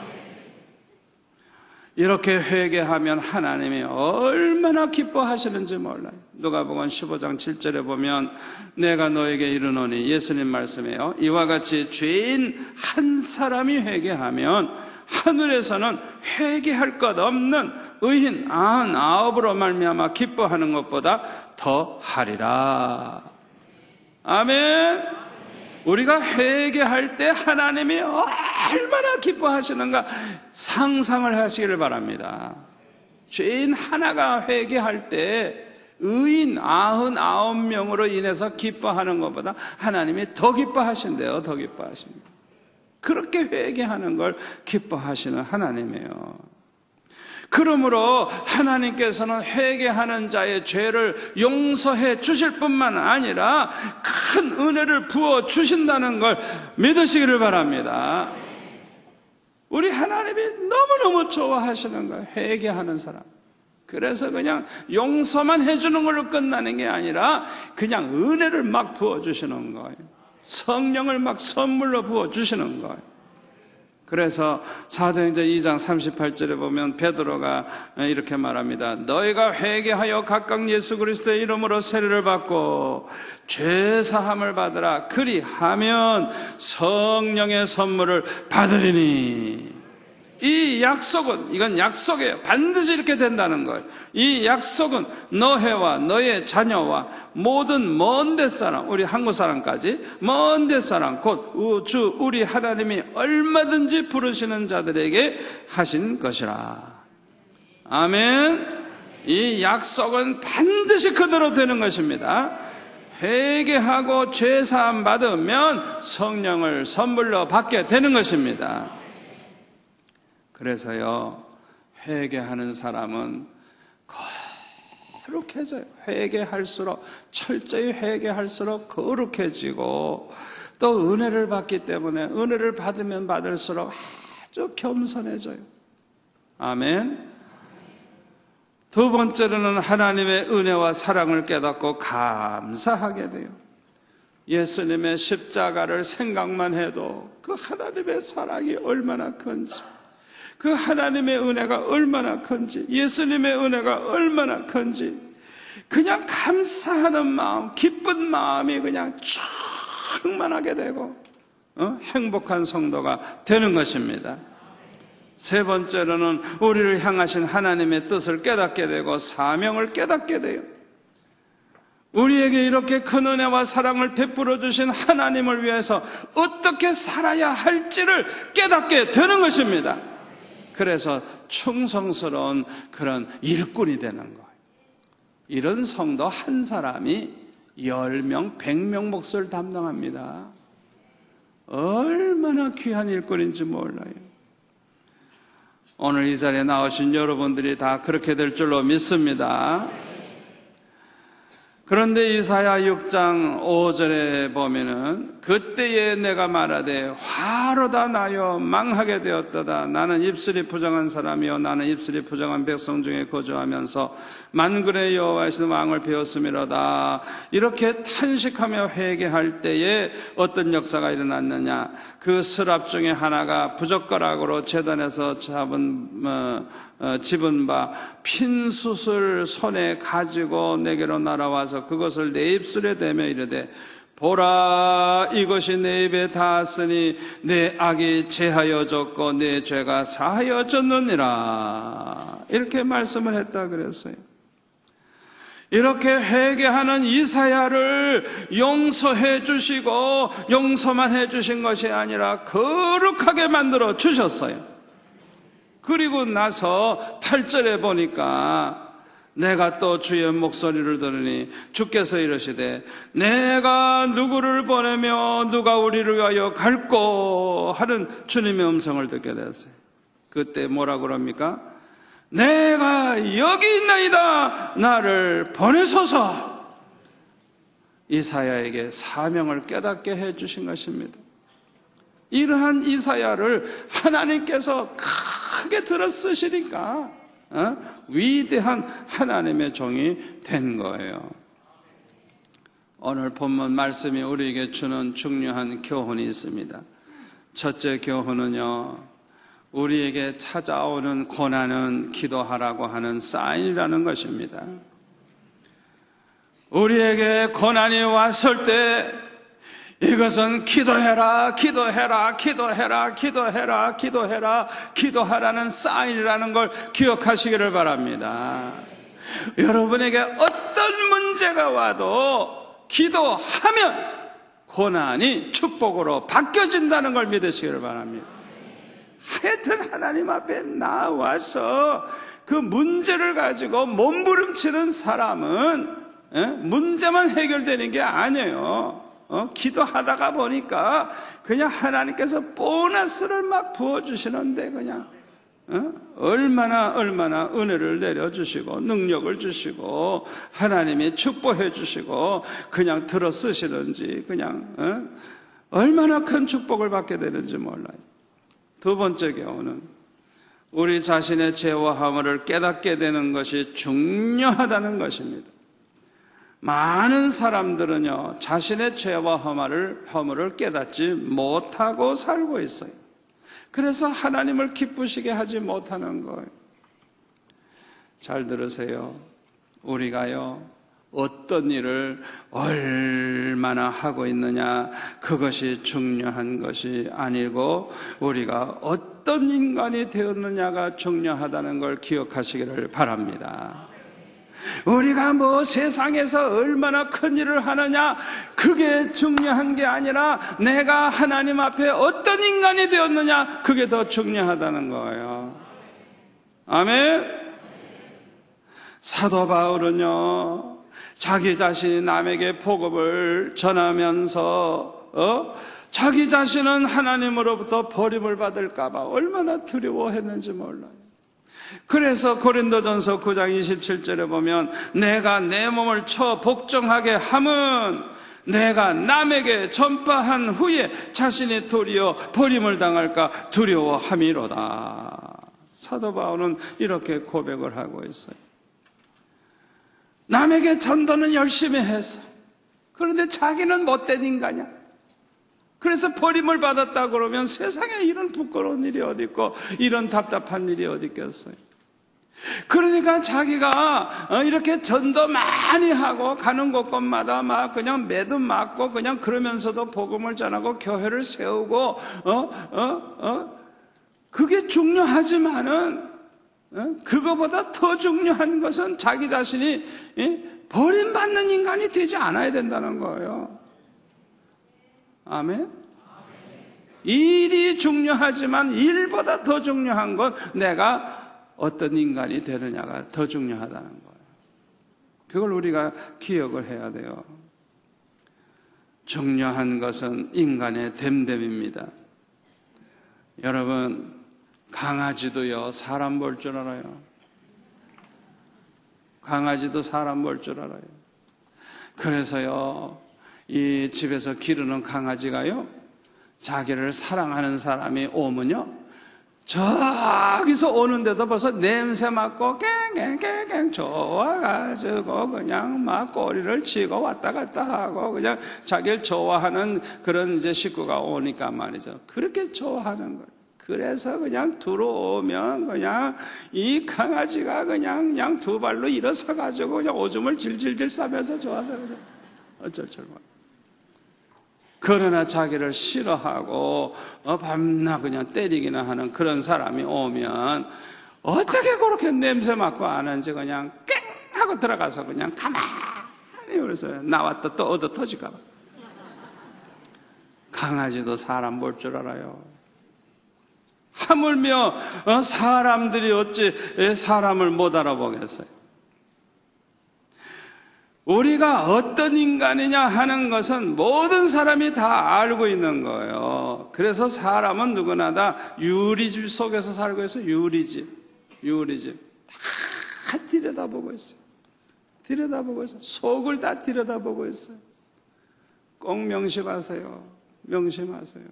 이렇게 회개하면 하나님이 얼마나 기뻐하시는지 몰라요. 누가복음 15장 7절에 보면 내가 너에게 이르노니, 예수님 말씀이에요. 이와 같이 죄인 한 사람이 회개하면 하늘에서는 회개할 것 없는 의인 99으로 말미암아 기뻐하는 것보다 더 하리라. 아멘. 우리가 회개할 때 하나님이 얼마나 기뻐하시는가 상상을 하시기를 바랍니다. 죄인 하나가 회개할 때 의인 99명으로 인해서 기뻐하는 것보다 하나님이 더 기뻐하신대요. 더 기뻐하신대요. 그렇게 회개하는 걸 기뻐하시는 하나님이에요. 그러므로 하나님께서는 회개하는 자의 죄를 용서해 주실 뿐만 아니라 큰 은혜를 부어 주신다는 걸 믿으시기를 바랍니다. 우리 하나님이 너무너무 좋아하시는 거예요. 회개하는 사람. 그래서 그냥 용서만 해주는 걸로 끝나는 게 아니라 그냥 은혜를 막 부어주시는 거예요. 성령을 막 선물로 부어주시는 거예요. 그래서 사도행전 2장 38절에 보면 베드로가 이렇게 말합니다. 너희가 회개하여 각각 예수 그리스도의 이름으로 세례를 받고 죄사함을 받으라. 그리하면 성령의 선물을 받으리니. 이 약속은, 이건 약속이에요. 반드시 이렇게 된다는 거예요. 이 약속은 너희와 너의 자녀와 모든 먼 데 사람, 우리 한국 사람까지 먼 데 사람, 곧 주 우리 하나님이 얼마든지 부르시는 자들에게 하신 것이라. 아멘. 이 약속은 반드시 그대로 되는 것입니다. 회개하고 죄사함 받으면 성령을 선물로 받게 되는 것입니다. 그래서요, 회개하는 사람은 거룩해져요. 회개할수록, 철저히 회개할수록 거룩해지고, 또 은혜를 받기 때문에 은혜를 받으면 받을수록 아주 겸손해져요. 아멘. 두 번째로는 하나님의 은혜와 사랑을 깨닫고 감사하게 돼요. 예수님의 십자가를 생각만 해도 그 하나님의 사랑이 얼마나 큰지, 그 하나님의 은혜가 얼마나 큰지, 예수님의 은혜가 얼마나 큰지, 그냥 감사하는 마음, 기쁜 마음이 그냥 충만하게 되고 행복한 성도가 되는 것입니다. 세 번째로는 우리를 향하신 하나님의 뜻을 깨닫게 되고 사명을 깨닫게 돼요. 우리에게 이렇게 큰 은혜와 사랑을 베풀어 주신 하나님을 위해서 어떻게 살아야 할지를 깨닫게 되는 것입니다. 그래서 충성스러운 그런 일꾼이 되는 거예요. 이런 성도 한 사람이 10명, 100명 몫을 담당합니다. 얼마나 귀한 일꾼인지 몰라요. 오늘 이 자리에 나오신 여러분들이 다 그렇게 될 줄로 믿습니다. 그런데 이사야 6장 5절에 보면은 그때에 내가 말하되 화로다 나여 망하게 되었도다. 나는 입술이 부정한 사람이요 나는 입술이 부정한 백성 중에 거주하면서 만군의 여호와이신 왕을 배웠음이로다. 이렇게 탄식하며 회개할 때에 어떤 역사가 일어났느냐. 그 스랍 중에 하나가 부젓가락으로 제단에서 집은 바 핀숯을 손에 가지고 내게로 날아와서 그것을 내 입술에 대며 이르되 보라 이것이 내 입에 닿았으니 내 악이 제하여졌고 내 죄가 사하여졌느니라. 이렇게 말씀을 했다 그랬어요. 이렇게 회개하는 이사야를 용서해 주시고 용서만 해 주신 것이 아니라 거룩하게 만들어 주셨어요. 그리고 나서 8절에 보니까 내가 또 주의 목소리를 들으니 주께서 이르시되 내가 누구를 보내며 누가 우리를 위하여 갈꼬 하는 주님의 음성을 듣게 되었어요. 그때 뭐라 그럽니까? 내가 여기 있나이다 나를 보내소서. 이사야에게 사명을 깨닫게 해 주신 것입니다. 이러한 이사야를 하나님께서 크게 들어 쓰시니까 위대한 하나님의 종이 된 거예요. 오늘 본문 말씀이 우리에게 주는 중요한 교훈이 있습니다. 첫째 교훈은요, 우리에게 찾아오는 고난은 기도하라고 하는 사인이라는 것입니다. 우리에게 고난이 왔을 때 이것은 기도해라, 기도해라, 기도해라, 기도해라, 기도해라, 기도하라는 사인이라는 걸 기억하시기를 바랍니다. 여러분에게 어떤 문제가 와도 기도하면 고난이 축복으로 바뀌어진다는 걸 믿으시기를 바랍니다. 하여튼 하나님 앞에 나와서 그 문제를 가지고 몸부림치는 사람은 문제만 해결되는 게 아니에요. 기도하다가 보니까 그냥 하나님께서 보너스를 막 부어주시는데 그냥 얼마나 은혜를 내려주시고 능력을 주시고 하나님이 축복해 주시고 그냥 들어 쓰시는지 그냥 얼마나 큰 축복을 받게 되는지 몰라요. 두 번째 교훈은 우리 자신의 죄와 허물을 깨닫게 되는 것이 중요하다는 것입니다. 많은 사람들은요, 자신의 죄와 허물을 깨닫지 못하고 살고 있어요. 그래서 하나님을 기쁘시게 하지 못하는 거예요. 잘 들으세요. 우리가요, 어떤 일을 얼마나 하고 있느냐, 그것이 중요한 것이 아니고 우리가 어떤 인간이 되었느냐가 중요하다는 걸 기억하시기를 바랍니다. 우리가 뭐 세상에서 얼마나 큰 일을 하느냐, 그게 중요한 게 아니라 내가 하나님 앞에 어떤 인간이 되었느냐, 그게 더 중요하다는 거예요. 아멘. 사도 바울은요, 자기 자신이 남에게 복음을 전하면서 자기 자신은 하나님으로부터 버림을 받을까 봐 얼마나 두려워했는지 몰라요. 그래서 고린도전서 9장 27절에 보면 내가 내 몸을 쳐 복종하게 함은 내가 남에게 전파한 후에 자신이 도리어 버림을 당할까 두려워함이로다. 사도 바울은 이렇게 고백을 하고 있어요. 남에게 전도는 열심히 해서, 그런데 자기는 못된 인간이야. 그래서 버림을 받았다 그러면 세상에 이런 부끄러운 일이 어디 있고 이런 답답한 일이 어디 있겠어요. 그러니까 자기가 이렇게 전도 많이 하고 가는 곳곳마다 막 그냥 매도 맞고 그냥 그러면서도 복음을 전하고 교회를 세우고 그게 중요하지만은 그거보다 더 중요한 것은 자기 자신이 버림받는 인간이 되지 않아야 된다는 거예요. 아멘. 일이 중요하지만 일보다 더 중요한 건 내가 어떤 인간이 되느냐가 더 중요하다는 거예요. 그걸 우리가 기억을 해야 돼요. 중요한 것은 인간의 됨됨입니다. 여러분, 강아지도요, 사람 볼 줄 알아요. 강아지도 사람 볼 줄 알아요. 그래서요, 이 집에서 기르는 강아지가요, 자기를 사랑하는 사람이 오면요, 저기서 오는데도 벌써 냄새 맡고 깽깽깽깽 좋아가지고 그냥 막 꼬리를 치고 왔다 갔다 하고 그냥 자기를 좋아하는 그런 이제 식구가 오니까 말이죠. 그렇게 좋아하는 거예요. 그래서 그냥 들어오면 그냥 이 강아지가 그냥 두 발로 일어서 가지고 그냥 오줌을 질질질 싸면서 좋아서 그냥 어쩔 줄 몰라. 그러나 자기를 싫어하고 밤낮 그냥 때리기나 하는 그런 사람이 오면 어떻게 그렇게 냄새 맡고 아는지 그냥 깽 하고 들어가서 그냥 가만히 그래서 나왔다 또 얻어 터질까 봐. 강아지도 사람 볼 줄 알아요. 하물며 사람들이 어찌 사람을 못 알아보겠어요. 우리가 어떤 인간이냐 하는 것은 모든 사람이 다 알고 있는 거예요. 그래서 사람은 누구나 다 유리집 속에서 살고 있어요. 유리집 다 들여다보고 있어요. 들여다보고 있어요. 속을 다 들여다보고 있어요. 꼭 명심하세요. 명심하세요.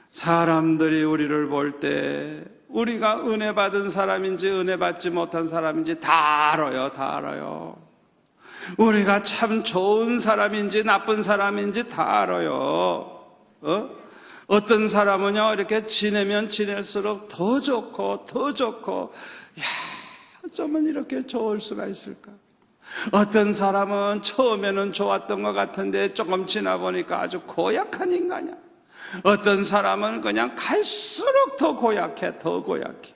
사람들이 우리를 볼 때 우리가 은혜 받은 사람인지 은혜 받지 못한 사람인지 다 알아요. 다 알아요. 우리가 참 좋은 사람인지 나쁜 사람인지 다 알아요. 어떤 사람은요, 이렇게 지내면 지낼수록 더 좋고, 더 좋고, 야, 어쩌면 이렇게 좋을 수가 있을까? 어떤 사람은 처음에는 좋았던 것 같은데 조금 지나 보니까 아주 고약한 인간이야. 어떤 사람은 그냥 갈수록 더 고약해, 더 고약해.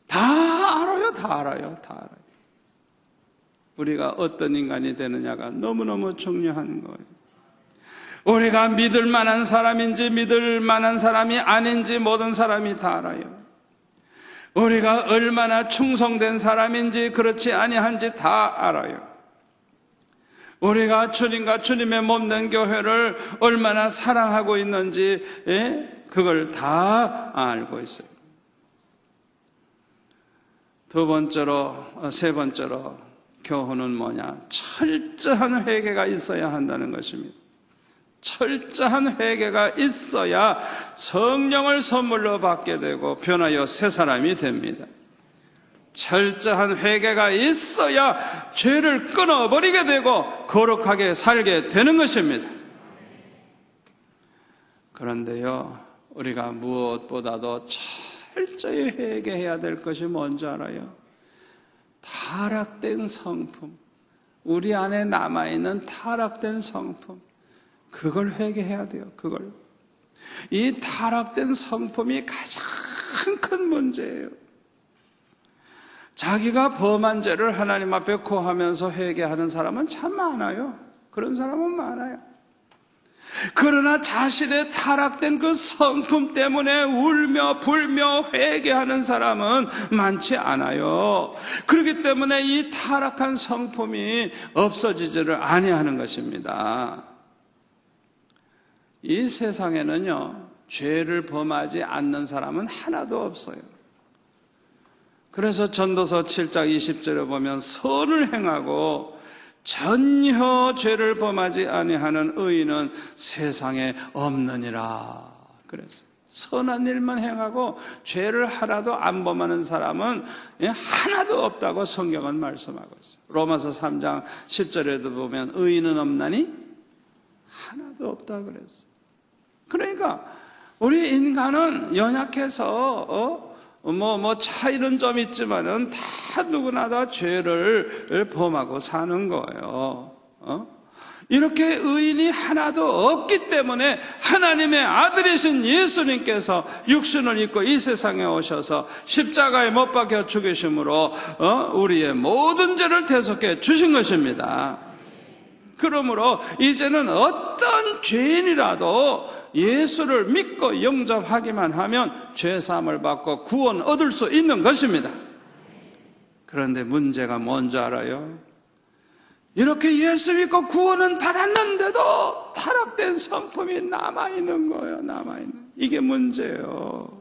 다 알아요, 다 알아요, 다 알아요. 우리가 어떤 인간이 되느냐가 너무너무 중요한 거예요. 우리가 믿을 만한 사람인지 믿을 만한 사람이 아닌지 모든 사람이 다 알아요. 우리가 얼마나 충성된 사람인지 그렇지 아니한지 다 알아요. 우리가 주님과 주님의 몸된 교회를 얼마나 사랑하고 있는지 그걸 다 알고 있어요. 두 번째로, 세 번째로 교훈은 뭐냐? 철저한 회개가 있어야 한다는 것입니다. 철저한 회개가 있어야 성령을 선물로 받게 되고 변하여 새 사람이 됩니다. 철저한 회개가 있어야 죄를 끊어버리게 되고 거룩하게 살게 되는 것입니다. 그런데요, 우리가 무엇보다도 철저히 회개해야 될 것이 뭔지 알아요? 타락된 성품, 우리 안에 남아있는 타락된 성품, 그걸 회개해야 돼요. 그걸. 이 타락된 성품이 가장 큰 문제예요. 자기가 범한 죄를 하나님 앞에 고하면서 회개하는 사람은 참 많아요. 그런 사람은 많아요. 그러나 자신의 타락된 그 성품 때문에 울며 불며 회개하는 사람은 많지 않아요. 그렇기 때문에 이 타락한 성품이 없어지지를 아니하는 것입니다. 이 세상에는요, 죄를 범하지 않는 사람은 하나도 없어요. 그래서 전도서 7장 20절에 보면 선을 행하고 전혀 죄를 범하지 아니하는 의인은 세상에 없느니라. 그래서 선한 일만 행하고 죄를 하나도 안 범하는 사람은 하나도 없다고 성경은 말씀하고 있어요. 로마서 3장 10절에도 보면 의인은 없나니 하나도 없다 그랬어요. 그러니까 우리 인간은 연약해서 차이는 좀 있지만은 다 누구나 다 죄를 범하고 사는 거예요. 이렇게 의인이 하나도 없기 때문에 하나님의 아들이신 예수님께서 육신을 입고 이 세상에 오셔서 십자가에 못 박혀 죽으심으로 우리의 모든 죄를 대속해 주신 것입니다. 그러므로 이제는 어떤 죄인이라도 예수를 믿고 영접하기만 하면 죄사함을 받고 구원 얻을 수 있는 것입니다. 그런데 문제가 뭔지 알아요? 이렇게 예수 믿고 구원은 받았는데도 타락된 성품이 남아있는 거예요. 남아있는. 이게 문제예요.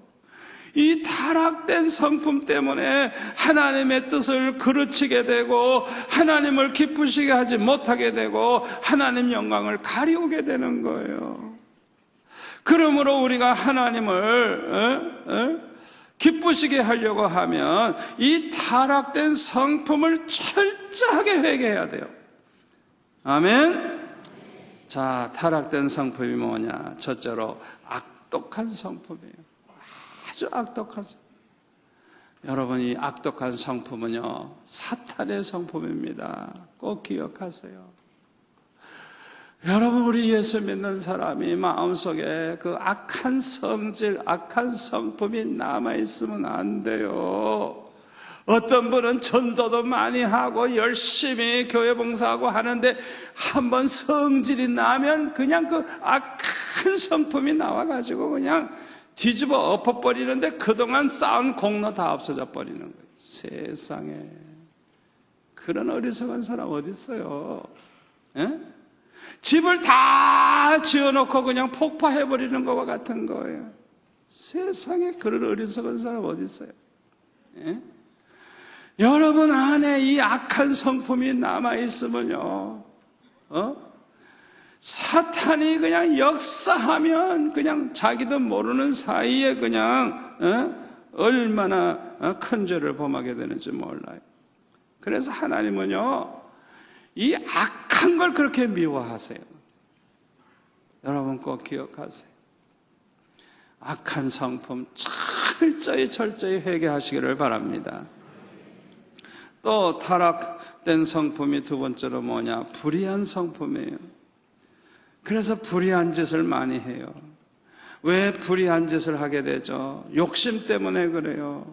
이 타락된 성품 때문에 하나님의 뜻을 그르치게 되고 하나님을 기쁘시게 하지 못하게 되고 하나님 영광을 가리우게 되는 거예요. 그러므로 우리가 하나님을 기쁘시게 하려고 하면 이 타락된 성품을 철저하게 회개해야 돼요. 아멘. 자, 타락된 성품이 뭐냐? 첫째로 악독한 성품이에요. 아주 악독한 성품. 여러분, 이 악독한 성품은요, 사탄의 성품입니다. 꼭 기억하세요. 여러분, 우리 예수 믿는 사람이 마음속에 그 악한 성질, 악한 성품이 남아있으면 안 돼요. 어떤 분은 전도도 많이 하고 열심히 교회 봉사하고 하는데 한번 성질이 나면 그냥 그 악한 성품이 나와가지고 그냥 뒤집어 엎어버리는데 그동안 쌓은 공로 다 없어져 버리는 거예요. 세상에. 그런 어리석은 사람 어디 있어요? 에? 집을 다 지어놓고 그냥 폭파해버리는 것과 같은 거예요. 세상에 그런 어리석은 사람 어디 있어요? 에? 여러분 안에 이 악한 성품이 남아있으면요, 사탄이 그냥 역사하면 그냥 자기도 모르는 사이에 그냥 얼마나 큰 죄를 범하게 되는지 몰라요. 그래서 하나님은요, 이 악한 걸 그렇게 미워하세요. 여러분 꼭 기억하세요. 악한 성품 철저히 회개하시기를 바랍니다. 또 타락된 성품이 두 번째로 뭐냐? 불의한 성품이에요. 그래서 불의한 짓을 많이 해요. 왜 불의한 짓을 하게 되죠? 욕심 때문에 그래요.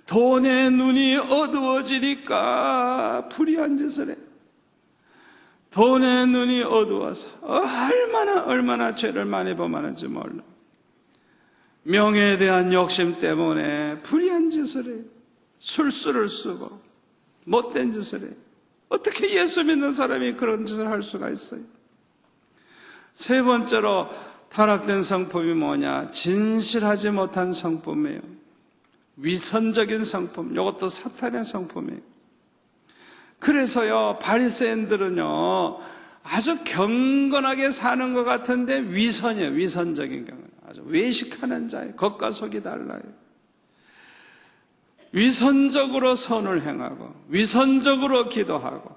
돈에 눈이 어두워지니까 불의한 짓을 해요. 돈에 눈이 어두워서 얼마나 죄를 많이 범하는지 몰라. 명예에 대한 욕심 때문에 불의한 짓을 해요. 술수를 쓰고 못된 짓을 해요. 어떻게 예수 믿는 사람이 그런 짓을 할 수가 있어요? 세 번째로 타락된 성품이 뭐냐? 진실하지 못한 성품이에요. 위선적인 성품, 이것도 사탄의 성품이에요. 그래서요, 바리새인들은요 아주 경건하게 사는 것 같은데 위선이에요. 위선적인 경건, 아주 외식하는 자예요. 겉과 속이 달라요. 위선적으로 선을 행하고 위선적으로 기도하고,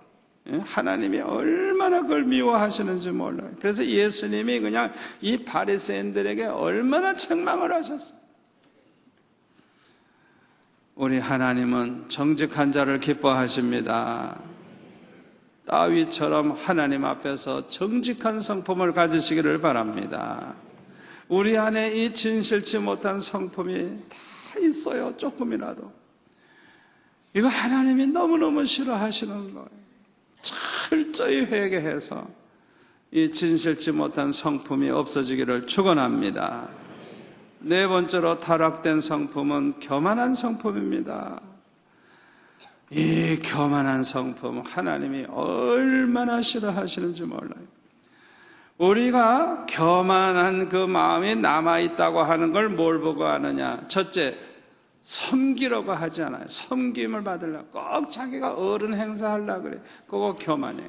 하나님이 얼마나 그걸 미워하시는지 몰라요. 그래서 예수님이 그냥 이 바리새인들에게 얼마나 책망을 하셨어요. 우리 하나님은 정직한 자를 기뻐하십니다. 다윗처럼 하나님 앞에서 정직한 성품을 가지시기를 바랍니다. 우리 안에 이 진실치 못한 성품이 다 있어요. 조금이라도. 이거 하나님이 너무너무 싫어하시는 거예요. 철저히 회개해서 이 진실치 못한 성품이 없어지기를 축원합니다. 네 번째로 타락된 성품은 교만한 성품입니다. 이 교만한 성품 하나님이 얼마나 싫어하시는지 몰라요. 우리가 교만한 그 마음이 남아있다고 하는 걸 뭘 보고 아느냐? 첫째, 섬기려고 하지 않아요. 섬김을 받으려고 꼭 자기가 어른 행사하려고 그래. 그거 교만해.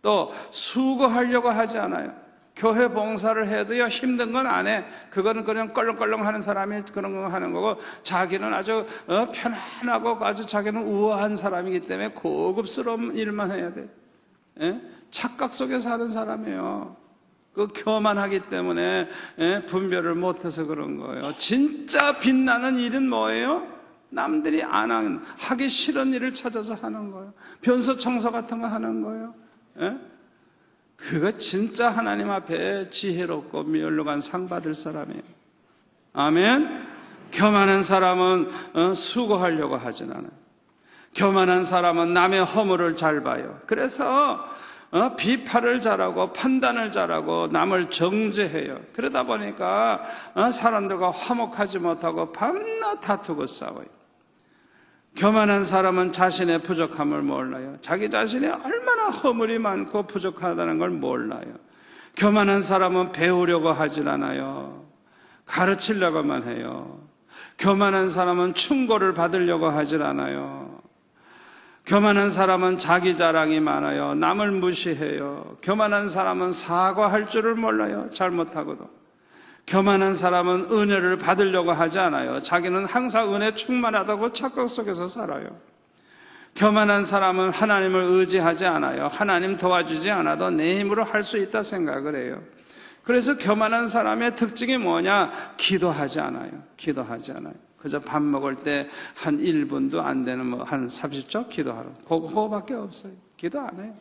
또 수고하려고 하지 않아요. 교회 봉사를 해도요 힘든 건 안 해. 그거는 그냥 껄렁껄렁 하는 사람이 그런 거 하는 거고, 자기는 아주 편안하고 아주 자기는 우아한 사람이기 때문에 고급스러운 일만 해야 돼. 착각 속에 사는 사람이에요. 그 교만하기 때문에 분별을 못해서 그런 거예요. 진짜 빛나는 일은 뭐예요? 남들이 안 하기 싫은 일을 찾아서 하는 거예요. 변소 청소 같은 거 하는 거예요. 그거 진짜 하나님 앞에 지혜롭고 미열로간 상 받을 사람이에요. 아멘. 교만한 사람은 수고하려고 하진 않아요. 교만한 사람은 남의 허물을 잘 봐요. 그래서 비판을 잘하고 판단을 잘하고 남을 정죄해요. 그러다 보니까 사람들과 화목하지 못하고 밤낮 다투고 싸워요. 교만한 사람은 자신의 부족함을 몰라요. 자기 자신이 얼마나 허물이 많고 부족하다는 걸 몰라요. 교만한 사람은 배우려고 하질 않아요. 가르치려고만 해요. 교만한 사람은 충고를 받으려고 하질 않아요. 교만한 사람은 자기 자랑이 많아요. 남을 무시해요. 교만한 사람은 사과할 줄을 몰라요. 잘못하고도. 교만한 사람은 은혜를 받으려고 하지 않아요. 자기는 항상 은혜 충만하다고 착각 속에서 살아요. 교만한 사람은 하나님을 의지하지 않아요. 하나님 도와주지 않아도 내 힘으로 할 수 있다 생각을 해요. 그래서 교만한 사람의 특징이 뭐냐? 기도하지 않아요. 기도하지 않아요. 그저 밥 먹을 때 한 1분도 안 되는 한 30초 기도하러, 그거밖에 없어요. 기도 안 해요.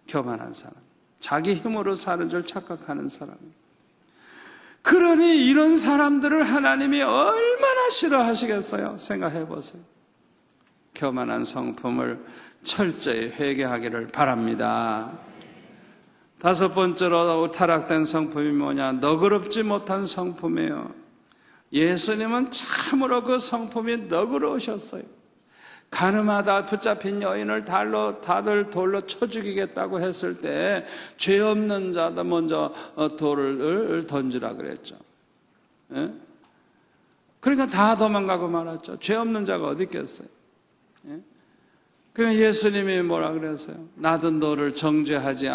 교만한 사람, 자기 힘으로 사는 줄 착각하는 사람이에요. 그러니 이런 사람들을 하나님이 얼마나 싫어하시겠어요? 생각해 보세요. 교만한 성품을 철저히 회개하기를 바랍니다. 다섯 번째로 타락된 성품이 뭐냐? 너그럽지 못한 성품이에요. 예수님은 참으로 그 성품이 너그러우셨어요. 가늠하다 붙잡힌 여인을 다들 돌로 쳐 죽이겠다고 했을 때 죄 없는 자도 먼저 돌을 던지라 그랬죠. 그러니까 다 도망가고 말았죠. 죄 없는 자가 어디 있겠어요? 그러니까 예수님이 뭐라 그랬어요? 나도 너를 정죄하지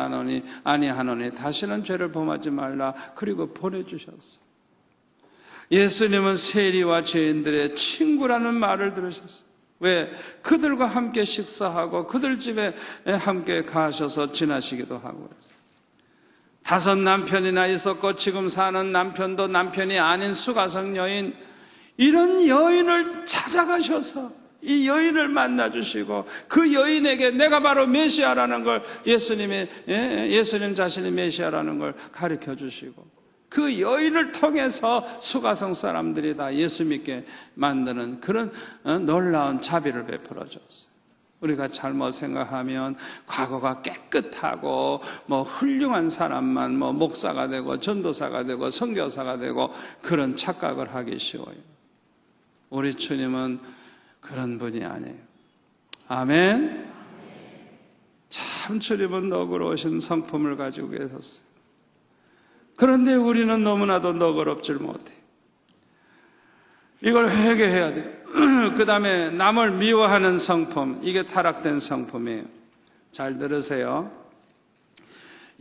아니하노니 다시는 죄를 범하지 말라. 그리고 보내주셨어요. 예수님은 세리와 죄인들의 친구라는 말을 들으셨어요. 왜? 그들과 함께 식사하고 그들 집에 함께 가셔서 지나시기도 하고 그랬어요. 5 남편이나 있었고 지금 사는 남편도 남편이 아닌 수가성 여인, 이런 여인을 찾아가셔서 이 여인을 만나주시고 그 여인에게 내가 바로 메시아라는 걸 예수님 자신이 메시아라는 걸 가르쳐 주시고 그 여인을 통해서 수가성 사람들이 다 예수 믿게 만드는 그런 놀라운 자비를 베풀어 줬어요. 우리가 잘못 생각하면 과거가 깨끗하고 훌륭한 사람만 목사가 되고 전도사가 되고 선교사가 되고 그런 착각을 하기 쉬워요. 우리 주님은 그런 분이 아니에요. 아멘. 참 주님은 너그러우신 성품을 가지고 계셨어요. 그런데 우리는 너무나도 너그럽질 못해요. 이걸 회개해야 돼요. 그 다음에 남을 미워하는 성품, 이게 타락된 성품이에요. 잘 들으세요.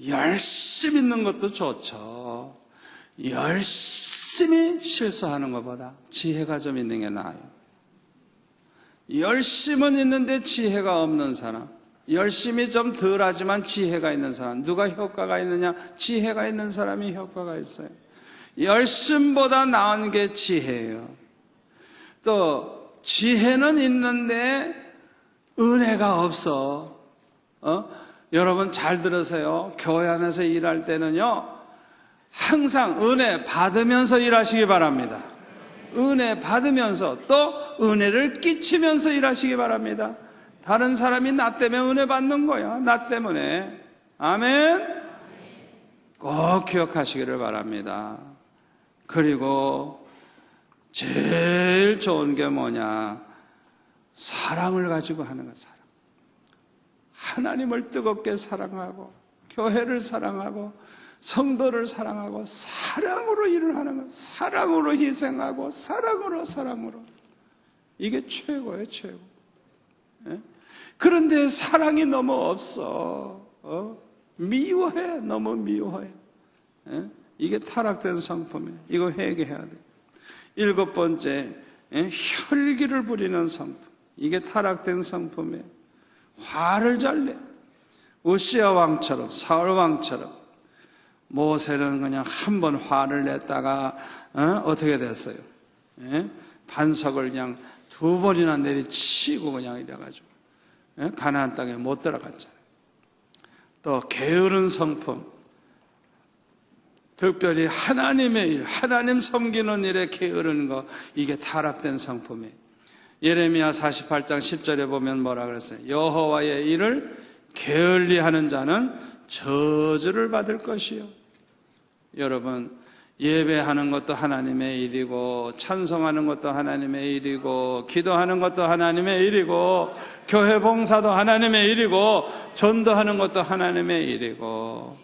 열심히 있는 것도 좋죠. 열심히 실수하는 것보다 지혜가 좀 있는 게 나아요. 열심은 있는데 지혜가 없는 사람, 열심히 좀 덜하지만 지혜가 있는 사람, 누가 효과가 있느냐? 지혜가 있는 사람이 효과가 있어요. 열심보다 나은 게 지혜예요. 또 지혜는 있는데 은혜가 없어. 여러분 잘 들으세요. 교회 안에서 일할 때는요, 항상 은혜 받으면서 일하시기 바랍니다. 은혜 받으면서 또 은혜를 끼치면서 일하시기 바랍니다. 다른 사람이 나 때문에 은혜 받는 거야. 나 때문에. 아멘. 꼭 기억하시기를 바랍니다. 그리고 제일 좋은 게 뭐냐? 사랑을 가지고 하는 거. 사랑. 하나님을 뜨겁게 사랑하고 교회를 사랑하고 성도를 사랑하고 사랑으로 일을 하는 것, 사랑으로 희생하고 사랑으로 이게 최고예요. 최고. 그런데 사랑이 너무 없어. 미워해. 너무 미워해. 이게 타락된 성품이에요. 이거 회개해야 돼요. 7번째, 혈기를 부리는 성품. 이게 타락된 성품이에요. 화를 잘 내. 우시아 왕처럼, 사울 왕처럼. 모세는 그냥 한 번 화를 냈다가 어떻게 됐어요? 반석을 그냥 2번이나 내리치고 그냥 이래가지고 가나안 땅에 못 들어갔잖아요. 또 게으른 성품, 특별히 하나님의 일, 하나님 섬기는 일에 게으른 거, 이게 타락된 성품이에요. 예레미야 48장 10절에 보면 뭐라 그랬어요? 여호와의 일을 게을리하는 자는 저주를 받을 것이요. 여러분, 예배하는 것도 하나님의 일이고 찬송하는 것도 하나님의 일이고 기도하는 것도 하나님의 일이고 교회 봉사도 하나님의 일이고 전도하는 것도 하나님의 일이고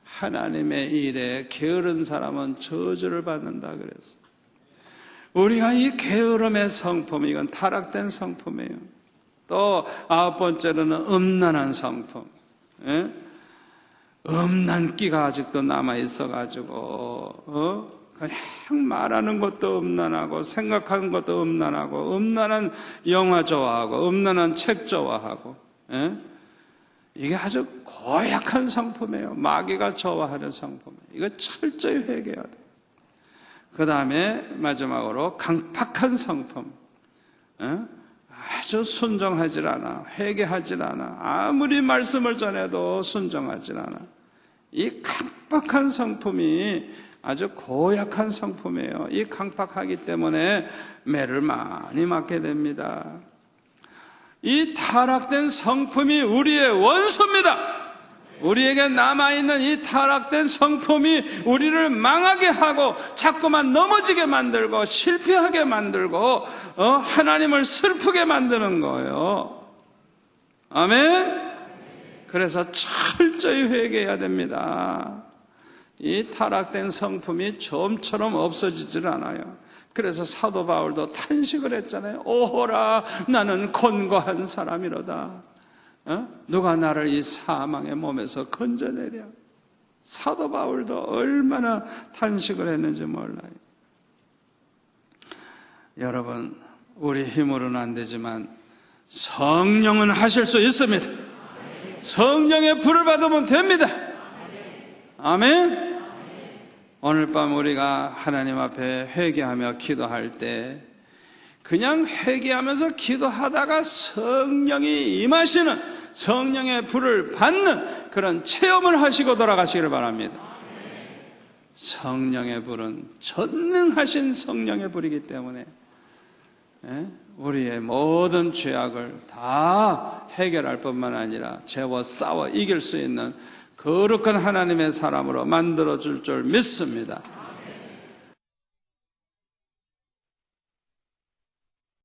하나님의 일에 게으른 사람은 저주를 받는다 그랬어요. 우리가 이 게으름의 성품, 이건 타락된 성품이에요. 또 9번째로는 음란한 성품. 음란기가 아직도 남아있어가지고 그냥 말하는 것도 음란하고 생각하는 것도 음란하고 음란한 영화 좋아하고 음란한 책 좋아하고 이게 아주 고약한 성품이에요. 마귀가 좋아하는 성품이에요. 이거 철저히 회개해야 돼요. 그 다음에 마지막으로 강팍한 성품. 아주 순종하질 않아. 회개하질 않아. 아무리 말씀을 전해도 순종하질 않아. 이 강팍한 성품이 아주 고약한 성품이에요. 이 강팍하기 때문에 매를 많이 맞게 됩니다. 이 타락된 성품이 우리의 원수입니다. 우리에게 남아있는 이 타락된 성품이 우리를 망하게 하고 자꾸만 넘어지게 만들고 실패하게 만들고 하나님을 슬프게 만드는 거예요. 아멘. 그래서 철저히 회개해야 됩니다. 이 타락된 성품이 좀처럼 없어지질 않아요. 그래서 사도 바울도 탄식을 했잖아요. 오호라 나는 곤고한 사람이로다. 누가 나를 이 사망의 몸에서 건져내랴. 사도 바울도 얼마나 탄식을 했는지 몰라요. 여러분, 우리 힘으로는 안 되지만 성령은 하실 수 있습니다. 성령의 불을 받으면 됩니다. 아멘. 오늘 밤 우리가 하나님 앞에 회개하며 기도할 때 그냥 회개하면서 기도하다가 성령이 임하시는, 성령의 불을 받는 그런 체험을 하시고 돌아가시기를 바랍니다. 성령의 불은 전능하신 성령의 불이기 때문에 우리의 모든 죄악을 다 해결할 뿐만 아니라 죄와 싸워 이길 수 있는 거룩한 하나님의 사람으로 만들어줄 줄 믿습니다.